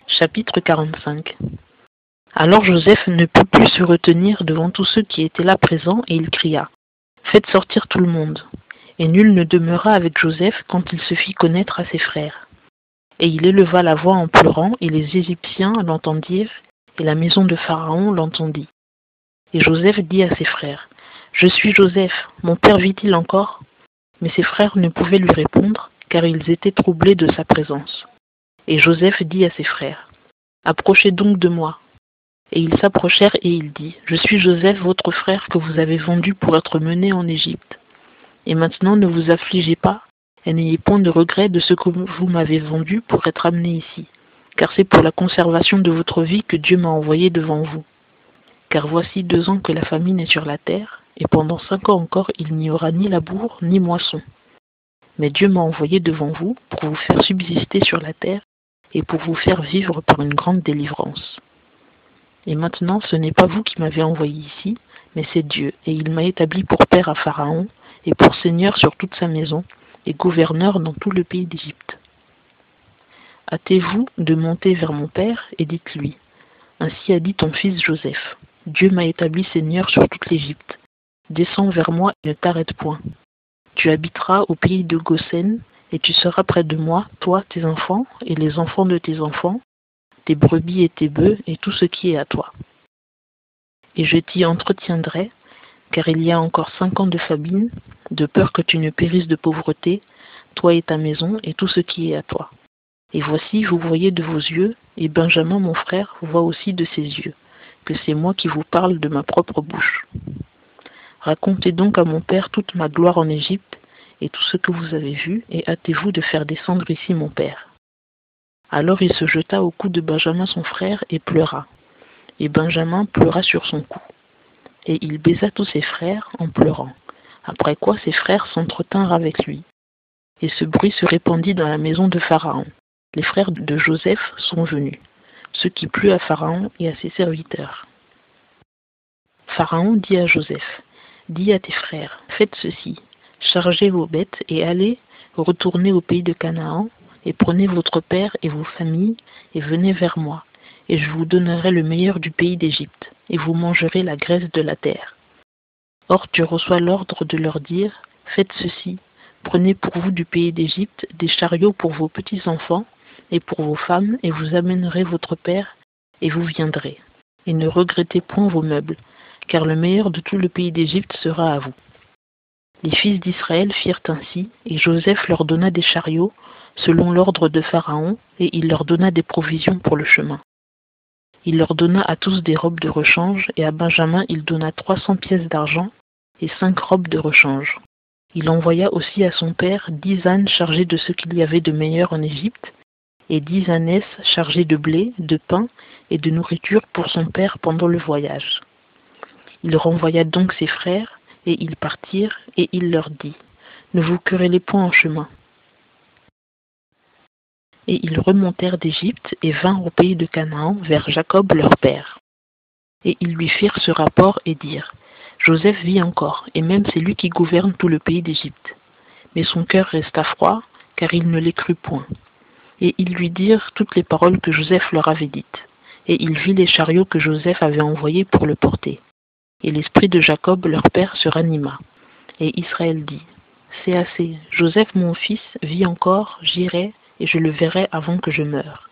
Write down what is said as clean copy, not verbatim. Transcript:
Chapitre 45. Alors Joseph ne put plus se retenir devant tous ceux qui étaient là présents, et il cria : Faites sortir tout le monde. Et nul ne demeura avec Joseph quand il se fit connaître à ses frères. Et il éleva la voix en pleurant, et les Égyptiens l'entendirent, et la maison de Pharaon l'entendit. Et Joseph dit à ses frères : Je suis Joseph, mon père vit-il encore ? Mais ses frères ne pouvaient lui répondre, car ils étaient troublés de sa présence. Et Joseph dit à ses frères : Approchez donc de moi. Et ils s'approchèrent et il dit : Je suis Joseph, votre frère, que vous avez vendu pour être mené en Égypte. Et maintenant ne vous affligez pas, et n'ayez point de regret de ce que vous m'avez vendu pour être amené ici, car c'est pour la conservation de votre vie que Dieu m'a envoyé devant vous. Car voici 2 ans que la famine est sur la terre, et pendant 5 ans encore il n'y aura ni labour ni moisson. Mais Dieu m'a envoyé devant vous pour vous faire subsister sur la terre, et pour vous faire vivre par une grande délivrance. Et maintenant, ce n'est pas vous qui m'avez envoyé ici, mais c'est Dieu, et il m'a établi pour père à Pharaon, et pour seigneur sur toute sa maison, et gouverneur dans tout le pays d'Égypte. Hâtez-vous de monter vers mon père, et dites-lui : Ainsi a dit ton fils Joseph. Dieu m'a établi seigneur sur toute l'Égypte. Descends vers moi et ne t'arrête point. Tu habiteras au pays de Goshen, et tu seras près de moi, toi, tes enfants, et les enfants de tes enfants, tes brebis et tes bœufs, et tout ce qui est à toi. Et je t'y entretiendrai, car il y a encore 5 ans de famine, de peur que tu ne périsses de pauvreté, toi et ta maison, et tout ce qui est à toi. Et voici, vous voyez de vos yeux, et Benjamin mon frère voit aussi de ses yeux, que c'est moi qui vous parle de ma propre bouche. Racontez donc à mon père toute ma gloire en Égypte, et tout ce que vous avez vu, et hâtez-vous de faire descendre ici mon père. Alors il se jeta au cou de Benjamin son frère, et pleura. Et Benjamin pleura sur son cou. Et il baisa tous ses frères en pleurant. Après quoi ses frères s'entretinrent avec lui. Et ce bruit se répandit dans la maison de Pharaon. Les frères de Joseph sont venus, ce qui plut à Pharaon et à ses serviteurs. Pharaon dit à Joseph : Dis à tes frères, faites ceci, chargez vos bêtes et allez, retournez au pays de Canaan, et prenez votre père et vos familles, et venez vers moi, et je vous donnerai le meilleur du pays d'Égypte, et vous mangerez la graisse de la terre. Or tu reçois l'ordre de leur dire : Faites ceci, prenez pour vous du pays d'Égypte des chariots pour vos petits-enfants, et pour vos femmes, et vous amènerez votre père, et vous viendrez. Et ne regrettez point vos meubles, car le meilleur de tout le pays d'Égypte sera à vous. Les fils d'Israël firent ainsi, et Joseph leur donna des chariots, selon l'ordre de Pharaon, et il leur donna des provisions pour le chemin. Il leur donna à tous des robes de rechange, et à Benjamin il donna 300 pièces d'argent, et 5 robes de rechange. Il envoya aussi à son père 10 ânes chargés de ce qu'il y avait de meilleur en Égypte, et 10 ânesses chargées de blé, de pain et de nourriture pour son père pendant le voyage. Il renvoya donc ses frères, et ils partirent, et il leur dit : Ne vous querellez point en chemin. Et ils remontèrent d'Égypte et vinrent au pays de Canaan vers Jacob leur père. Et ils lui firent ce rapport et dirent : Joseph vit encore, et même c'est lui qui gouverne tout le pays d'Égypte. Mais son cœur resta froid, car il ne les crut point. Et ils lui dirent toutes les paroles que Joseph leur avait dites. Et il vit les chariots que Joseph avait envoyés pour le porter. Et l'esprit de Jacob leur père se ranima. Et Israël dit : C'est assez, Joseph mon fils vit encore, j'irai, et je le verrai avant que je meure.